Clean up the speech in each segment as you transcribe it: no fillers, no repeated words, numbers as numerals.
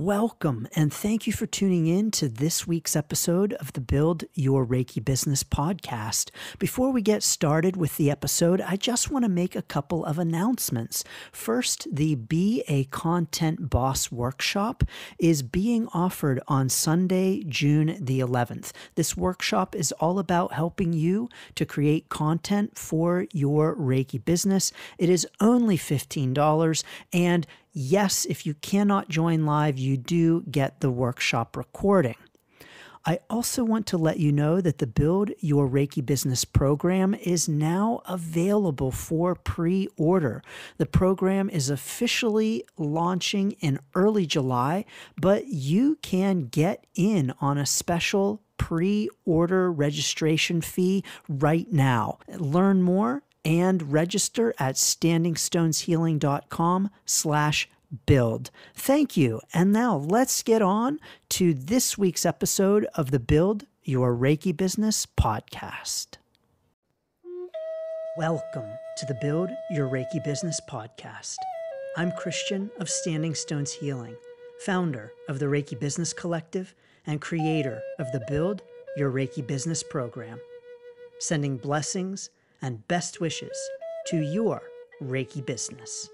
Welcome, and thank you for tuning in to this week's episode of the Build Your Reiki Business podcast. Before we get started with the episode, I just want to make a couple of announcements. First, the Be a Content Boss workshop is being offered on Sunday, June the 11th. This workshop is all about helping you to create content for your Reiki business. It is only $15, and yes, if you cannot join live, you do get the workshop recording. I also want to let you know that the Build Your Reiki Business program is now available for pre-order. The program is officially launching in early July, but you can get in on a special pre-order registration fee right now. Learn more and register at standingstoneshealing.com/build. Thank you. And now let's get on to this week's episode of the Build Your Reiki Business podcast. Welcome to the Build Your Reiki Business podcast. I'm Christian of Standing Stones Healing, founder of the Reiki Business Collective and creator of the Build Your Reiki Business program, sending blessings and best wishes to your Reiki business.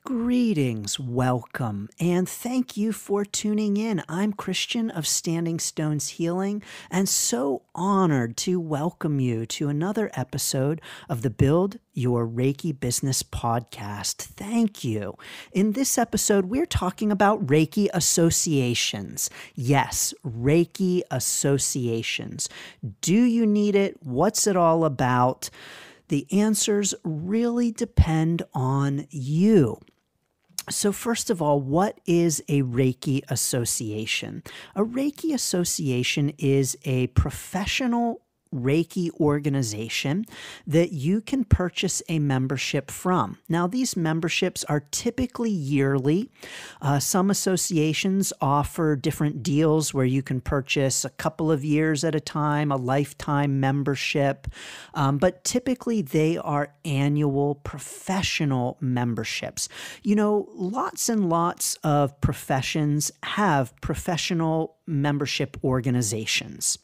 Greetings, welcome, and thank you for tuning in. I'm Christian of Standing Stones Healing, and so honored to welcome you to another episode of the Build Your Reiki Business podcast. Thank you. In this episode, we're talking about Reiki associations. Yes, Reiki associations. Do you need it? What's it all about? The answers really depend on you. So first of all, what is a Reiki association? A Reiki association is a professional Reiki organization that you can purchase a membership from. Now, these memberships are typically yearly. Some associations offer different deals where you can purchase a couple of years at a time, a lifetime membership, but typically they are annual professional memberships. You know, lots and lots of professions have professional membership organizations.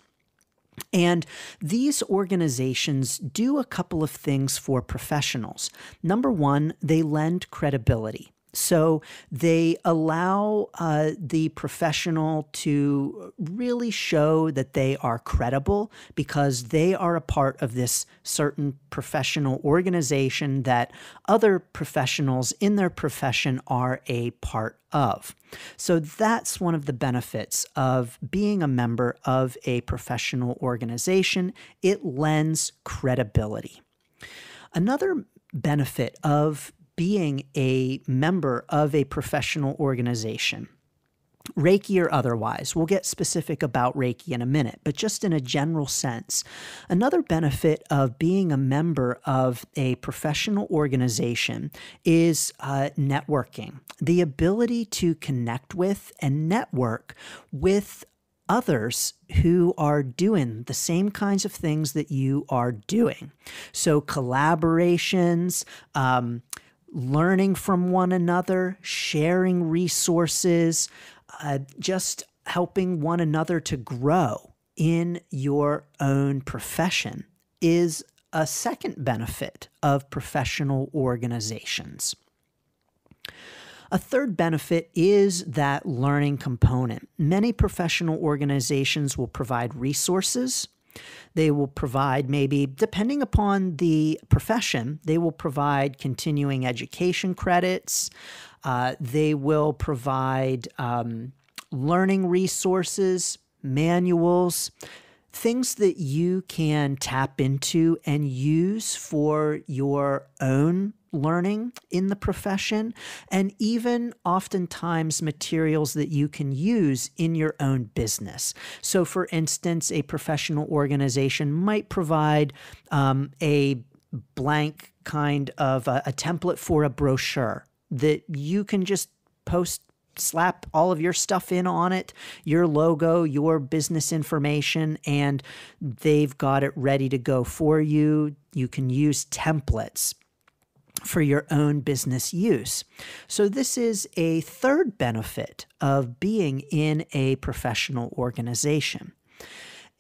And these organizations do a couple of things for professionals. Number one, they lend credibility. So they allow the professional to really show that they are credible because they are a part of this certain professional organization that other professionals in their profession are a part of. So that's one of the benefits of being a member of a professional organization. It lends credibility. Another benefit of being a member of a professional organization, Reiki or otherwise, we'll get specific about Reiki in a minute, but just in a general sense, another benefit of being a member of a professional organization is networking, the ability to connect with and network with others who are doing the same kinds of things that you are doing. So collaborations, learning from one another, sharing resources, just helping one another to grow in your own profession is a second benefit of professional organizations. A third benefit is that learning component. Many professional organizations will provide resources. They will provide, maybe depending upon the profession, they will provide continuing education credits. They will provide learning resources, manuals, things that you can tap into and use for your own learning in the profession, and even oftentimes materials that you can use in your own business. So for instance, a professional organization might provide a blank kind of a template for a brochure that you can just slap all of your stuff in on it, your logo, your business information, and they've got it ready to go for you. You can use templates. for your own business use. So this is a third benefit of being in a professional organization.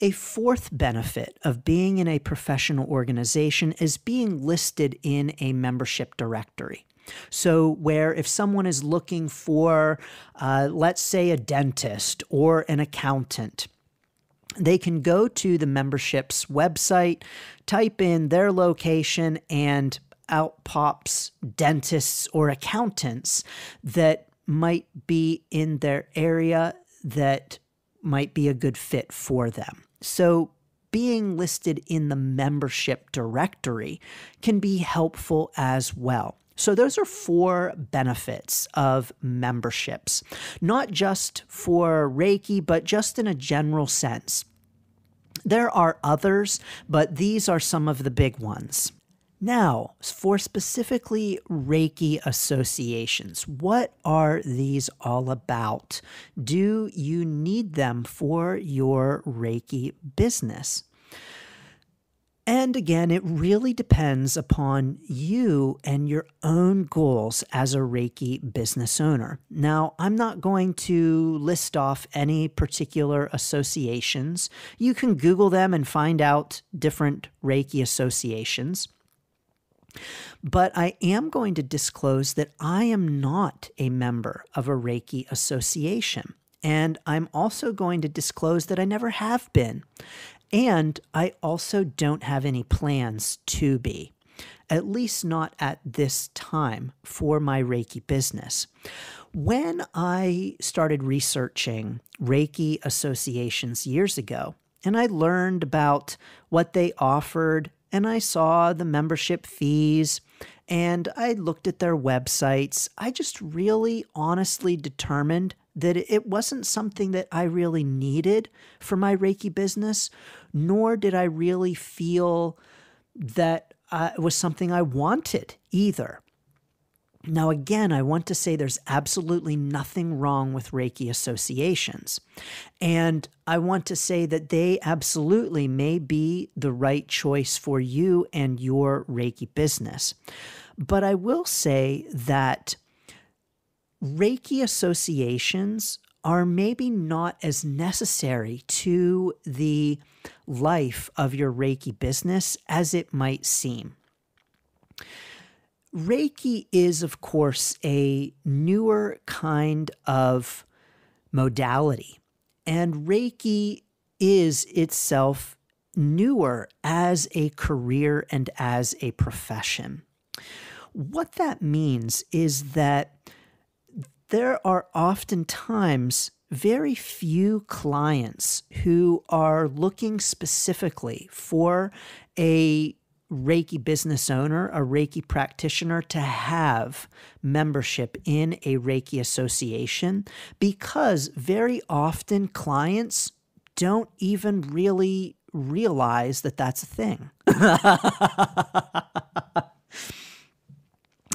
A fourth benefit of being in a professional organization is being listed in a membership directory. So where if someone is looking for, let's say, a dentist or an accountant, they can go to the membership's website, type in their location, and out pops dentists or accountants that might be in their area that might be a good fit for them. So being listed in the membership directory can be helpful as well. So those are 4 benefits of memberships, not just for Reiki, but just in a general sense. There are others, but these are some of the big ones. Now, for specifically Reiki associations, what are these all about? Do you need them for your Reiki business? And again, it really depends upon you and your own goals as a Reiki business owner. Now, I'm not going to list off any particular associations. You can Google them and find out different Reiki associations. But I am going to disclose that I am not a member of a Reiki association. And I'm also going to disclose that I never have been. And I also don't have any plans to be, at least not at this time for my Reiki business. When I started researching Reiki associations years ago, and I learned about what they offered, and I saw the membership fees, and I looked at their websites, I just really honestly determined that it wasn't something that I really needed for my Reiki business, nor did I really feel that it was something I wanted either. Now, again, I want to say there's absolutely nothing wrong with Reiki associations. And I want to say that they absolutely may be the right choice for you and your Reiki business. But I will say that Reiki associations are maybe not as necessary to the life of your Reiki business as it might seem. Reiki is, of course, a newer kind of modality, and Reiki is itself newer as a career and as a profession. What that means is that there are oftentimes very few clients who are looking specifically for a Reiki business owner, a Reiki practitioner, to have membership in a Reiki association, because very often clients don't even really realize that that's a thing.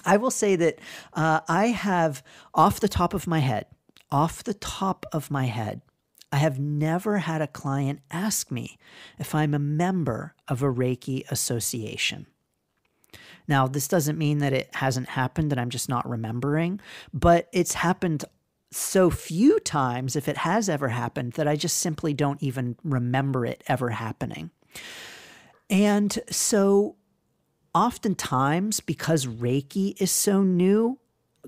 I will say that I have, off the top of my head, I have never had a client ask me if I'm a member of a Reiki association. Now, this doesn't mean that it hasn't happened, that I'm just not remembering, but it's happened so few times, if it has ever happened, that I just simply don't even remember it ever happening. And so oftentimes, because Reiki is so new,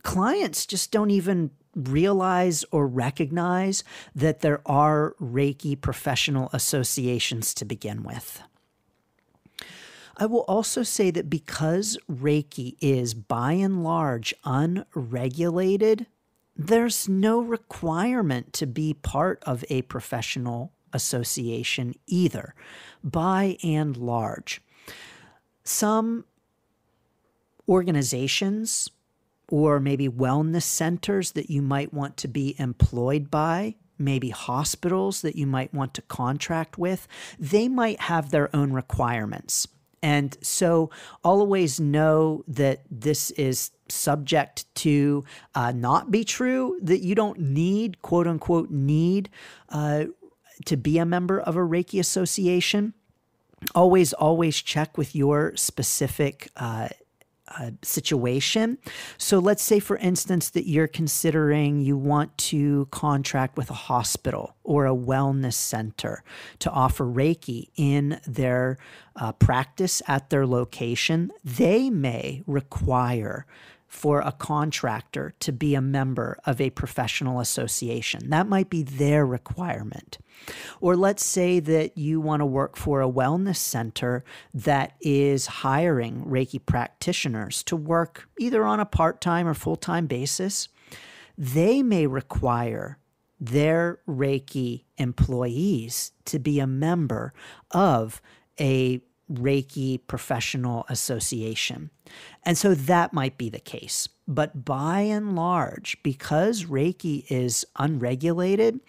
clients just don't even realize or recognize that there are Reiki professional associations to begin with. I will also say that because Reiki is by and large unregulated, there's no requirement to be part of a professional association either, by and large. Some organizations or maybe wellness centers that you might want to be employed by, maybe hospitals that you might want to contract with, they might have their own requirements. And so always know that this is subject to not be true, that you don't need, quote unquote, to be a member of a Reiki association. Always check with your specific situation. So let's say, for instance, that you're considering you want to contract with a hospital or a wellness center to offer Reiki in their practice at their location. They may require for a contractor to be a member of a professional association. That might be their requirement. Or let's say that you want to work for a wellness center that is hiring Reiki practitioners to work either on a part-time or full-time basis. They may require their Reiki employees to be a member of a Reiki professional association. And so that might be the case. But by and large, because Reiki is unregulated,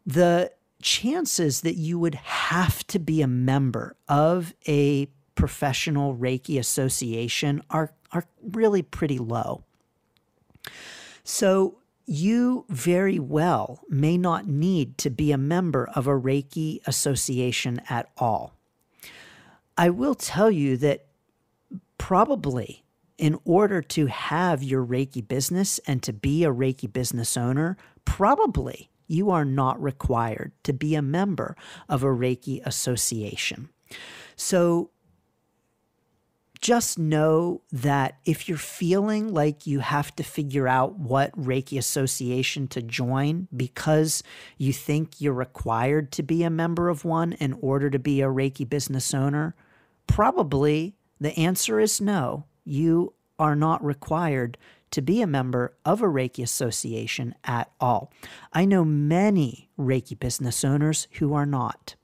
the chances that you would have to be a member of a professional Reiki association are really pretty low. So you very well may not need to be a member of a Reiki association at all. I will tell you that probably in order to have your Reiki business and to be a Reiki business owner, probably you are not required to be a member of a Reiki association. So just know that if you're feeling like you have to figure out what Reiki association to join because you think you're required to be a member of one in order to be a Reiki business owner, probably the answer is no. You are not required to be a member of a Reiki association at all. I know many Reiki business owners who are not.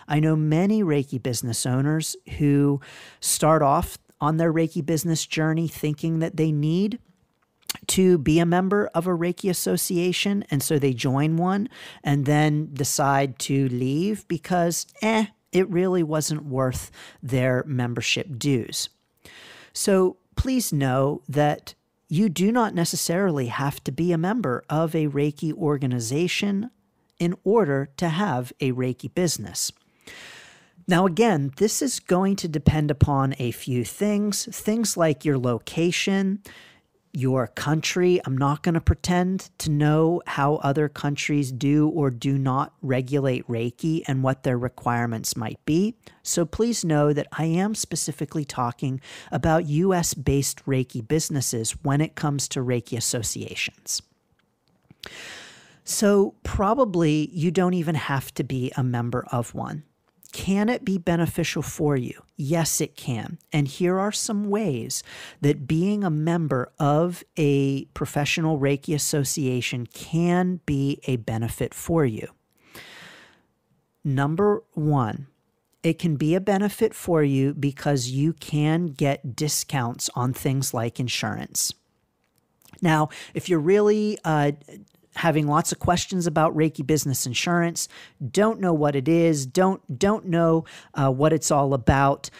I know many Reiki business owners who start off on their Reiki business journey thinking that they need to be a member of a Reiki association, and so they join one and then decide to leave because it really wasn't worth their membership dues. So please know that you do not necessarily have to be a member of a Reiki organization in order to have a Reiki business. Now, again, this is going to depend upon a few things like your location, your country. I'm not going to pretend to know how other countries do or do not regulate Reiki and what their requirements might be. So please know that I am specifically talking about US-based Reiki businesses when it comes to Reiki associations. So probably you don't even have to be a member of one. Can it be beneficial for you? Yes, it can. And here are some ways that being a member of a professional Reiki association can be a benefit for you. Number one, it can be a benefit for you because you can get discounts on things like insurance. Now, if you're really having lots of questions about Reiki Business Insurance, don't know what it is, don't know what it's all about,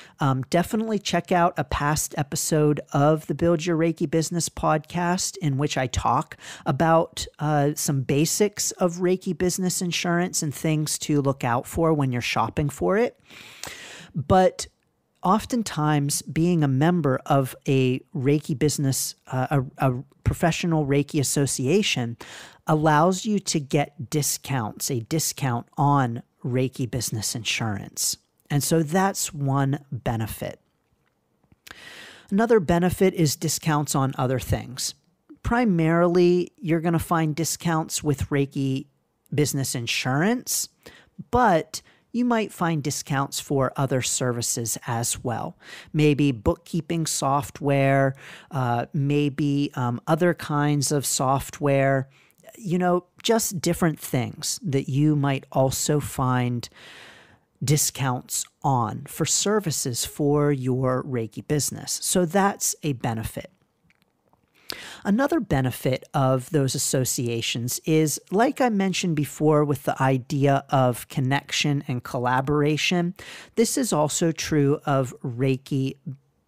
definitely check out a past episode of the Build Your Reiki Business podcast in which I talk about some basics of Reiki Business Insurance and things to look out for when you're shopping for it. But oftentimes, being a member of a Reiki business, a professional Reiki association, allows you to get a discount on Reiki Business Insurance. And so that's one benefit. Another benefit is discounts on other things. Primarily, you're going to find discounts with Reiki Business Insurance, but you might find discounts for other services as well. Maybe bookkeeping software, maybe other kinds of software, just different things that you might also find discounts on for services for your Reiki business. So that's a benefit. Another benefit of those associations is, like I mentioned before with the idea of connection and collaboration, this is also true of Reiki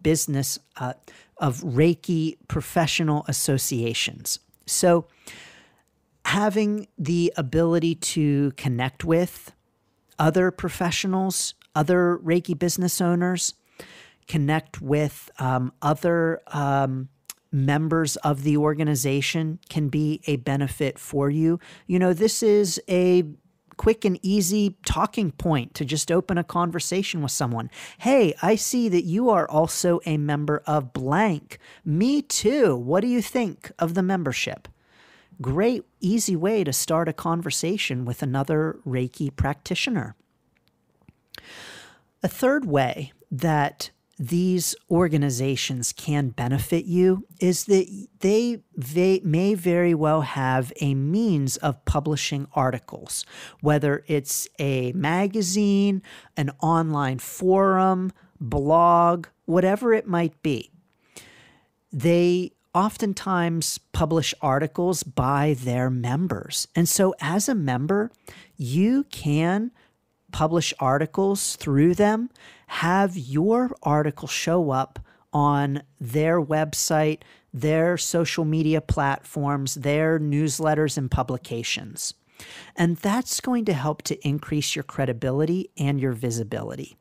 business, of Reiki professional associations. So having the ability to connect with other professionals, other Reiki business owners, connect with other members of the organization can be a benefit for you. This is a quick and easy talking point to just open a conversation with someone. Hey, I see that you are also a member of blank. Me too. What do you think of the membership? Great, easy way to start a conversation with another Reiki practitioner. A third way that these organizations can benefit you is that they may very well have a means of publishing articles, whether it's a magazine, an online forum, blog, whatever it might be. They oftentimes publish articles by their members. And so as a member, you can publish articles through them, have your article show up on their website, their social media platforms, their newsletters and publications. And that's going to help to increase your credibility and your visibility.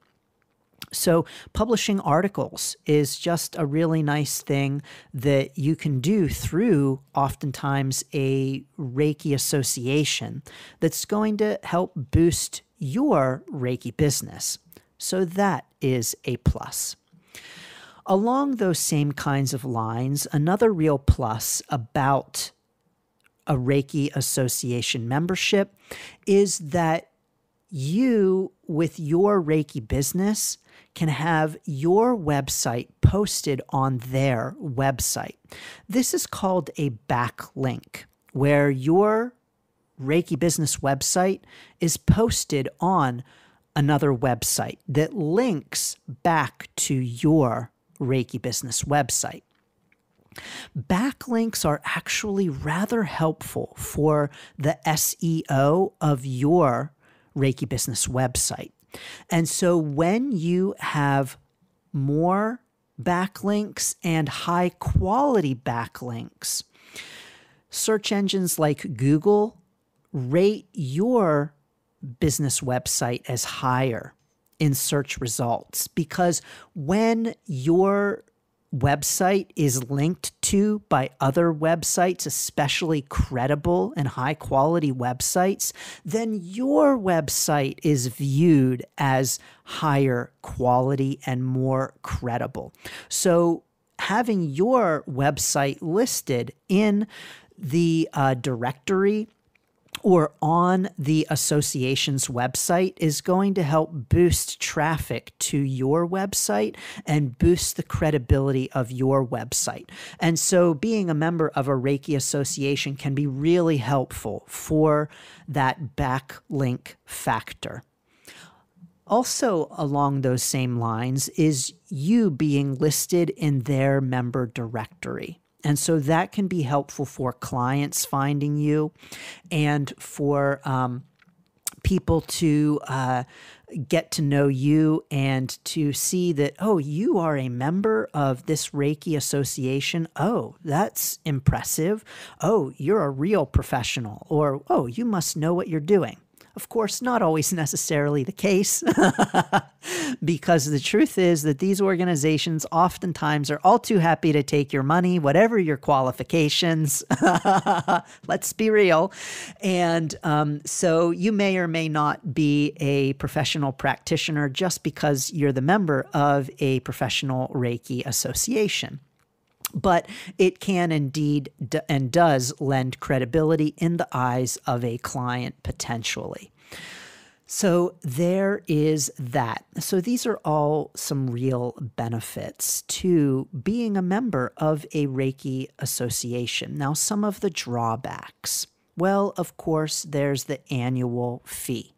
So publishing articles is just a really nice thing that you can do through oftentimes a Reiki association that's going to help boost your Reiki business. So that is a plus. Along those same kinds of lines, another real plus about a Reiki association membership is that you, with your Reiki business, can have your website posted on their website. This is called a backlink, where your Reiki Business website is posted on another website that links back to your Reiki Business website. Backlinks are actually rather helpful for the SEO of your Reiki Business website. And so when you have more backlinks and high quality backlinks, search engines like Google rate your business website as higher in search results, because when your website is linked to by other websites, especially credible and high quality websites, then your website is viewed as higher quality and more credible. So having your website listed in the directory or on the association's website is going to help boost traffic to your website and boost the credibility of your website. And so being a member of a Reiki association can be really helpful for that backlink factor. Also along those same lines is you being listed in their member directory. And so that can be helpful for clients finding you and for people to get to know you and to see that, oh, you are a member of this Reiki association. Oh, that's impressive. Oh, you're a real professional. Or, oh, you must know what you're doing. Of course, not always necessarily the case, because the truth is that these organizations oftentimes are all too happy to take your money, whatever your qualifications. Let's be real. And so you may or may not be a professional practitioner just because you're the member of a professional Reiki association. But it can indeed and does lend credibility in the eyes of a client potentially. So there is that. So these are all some real benefits to being a member of a Reiki association. Now, some of the drawbacks. Well, of course, there's the annual fee.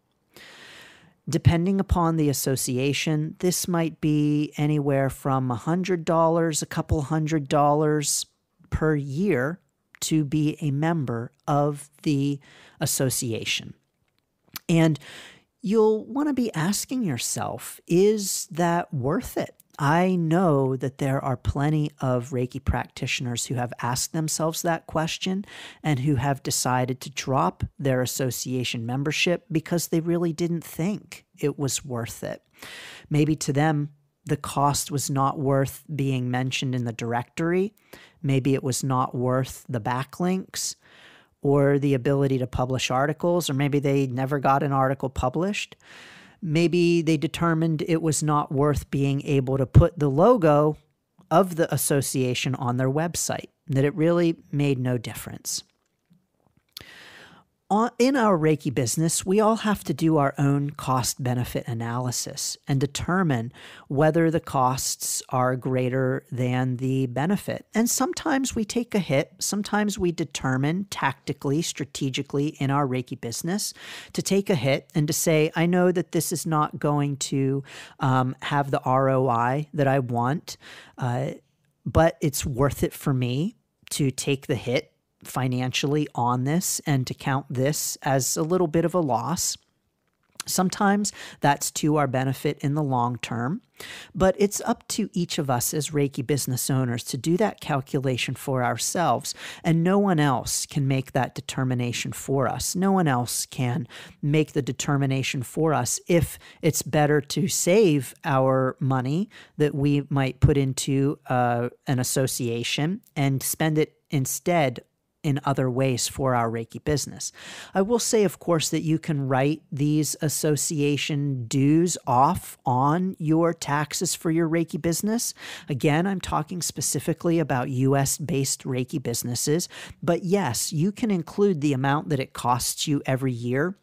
Depending upon the association, this might be anywhere from $100, a couple $100 per year to be a member of the association. And you'll want to be asking yourself, is that worth it? I know that there are plenty of Reiki practitioners who have asked themselves that question and who have decided to drop their association membership because they really didn't think it was worth it. Maybe to them, the cost was not worth being mentioned in the directory. Maybe it was not worth the backlinks or the ability to publish articles, or maybe they never got an article published. Maybe they determined it was not worth being able to put the logo of the association on their website, that it really made no difference. In our Reiki business, we all have to do our own cost-benefit analysis and determine whether the costs are greater than the benefit. And sometimes we take a hit. Sometimes we determine tactically, strategically in our Reiki business to take a hit and to say, I know that this is not going to have the ROI that I want, but it's worth it for me to take the hit financially on this and to count this as a little bit of a loss. Sometimes that's to our benefit in the long term, but it's up to each of us as Reiki business owners to do that calculation for ourselves, and no one else can make that determination for us. No one else can make the determination for us if it's better to save our money that we might put into an association and spend it instead in other ways for our Reiki business. I will say, of course, that you can write these association dues off on your taxes for your Reiki business. Again, I'm talking specifically about US-based Reiki businesses, but yes, you can include the amount that it costs you every year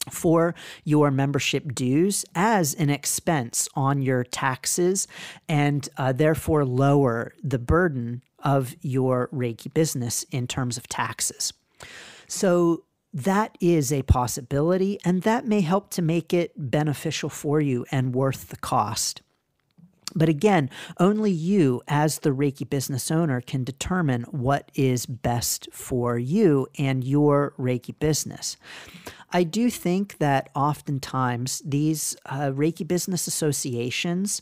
for your membership dues as an expense on your taxes, and therefore lower the burden of your Reiki business in terms of taxes. So that is a possibility, and that may help to make it beneficial for you and worth the cost. But again, only you as the Reiki business owner can determine what is best for you and your Reiki business. I do think that oftentimes these Reiki business associations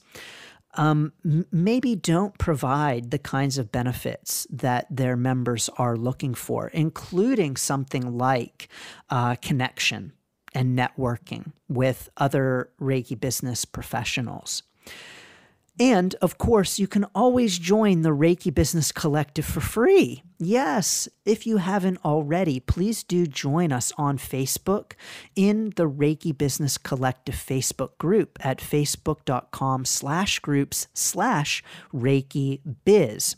maybe don't provide the kinds of benefits that their members are looking for, including something like connection and networking with other Reiki business professionals. And of course, you can always join the Reiki Business Collective for free. Yes, if you haven't already, please do join us on Facebook in the Reiki Business Collective Facebook group at facebook.com/groups/Reiki Biz.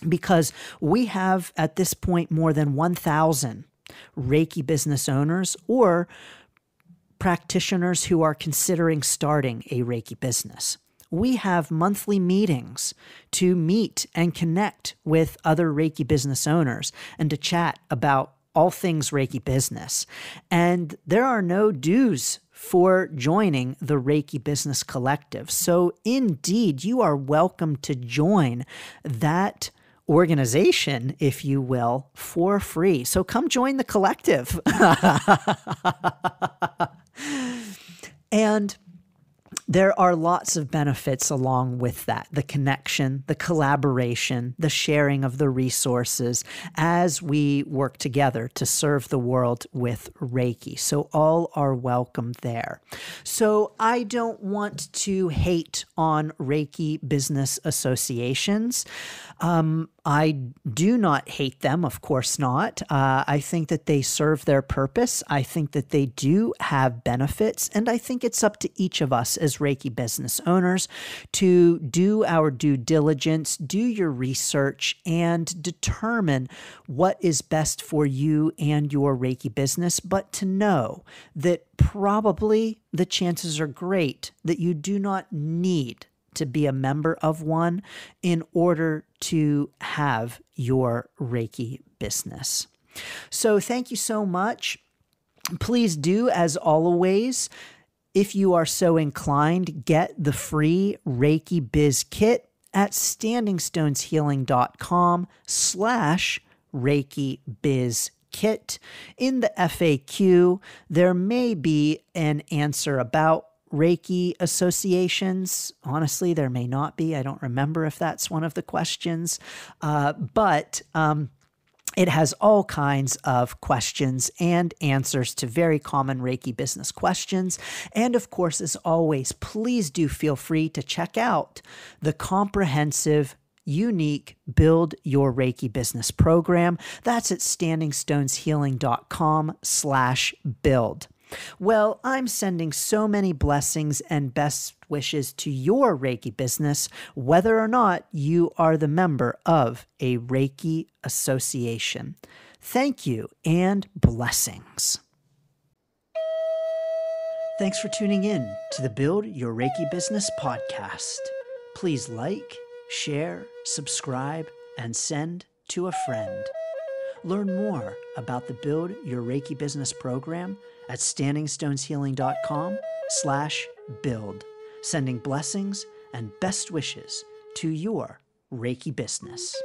Because we have at this point more than 1,000 Reiki business owners or practitioners who are considering starting a Reiki business. We have monthly meetings to meet and connect with other Reiki business owners and to chat about all things Reiki business. And there are no dues for joining the Reiki Business Collective. So indeed, you are welcome to join that organization, if you will, for free. So come join the collective. And there are lots of benefits along with that. The connection, the collaboration, the sharing of the resources as we work together to serve the world with Reiki. So all are welcome there. So I don't want to hate on Reiki business associations. I do not hate them, of course not. I think that they serve their purpose. I think that they do have benefits, and I think it's up to each of us as Reiki business owners to do our due diligence, do your research, and determine what is best for you and your Reiki business, but to know that probably the chances are great that you do not need to be a member of one in order to have your Reiki business. So thank you so much. Please do, as always, if you are so inclined, get the free Reiki Biz Kit at standingstoneshealing.com/Reiki Biz Kit. In the FAQ, there may be an answer about Reiki associations. Honestly, there may not be. I don't remember if that's one of the questions. But It has all kinds of questions and answers to very common Reiki business questions. And of course, as always, please do feel free to check out the comprehensive, unique Build Your Reiki Business program. That's at standingstoneshealing.com/build. Well, I'm sending so many blessings and best wishes to your Reiki business, whether or not you are the member of a Reiki association. Thank you and blessings. Thanks for tuning in to the Build Your Reiki Business podcast. Please like, share, subscribe, and send to a friend. Learn more about the Build Your Reiki Business program at standingstoneshealing.com/build. Sending blessings and best wishes to your Reiki business.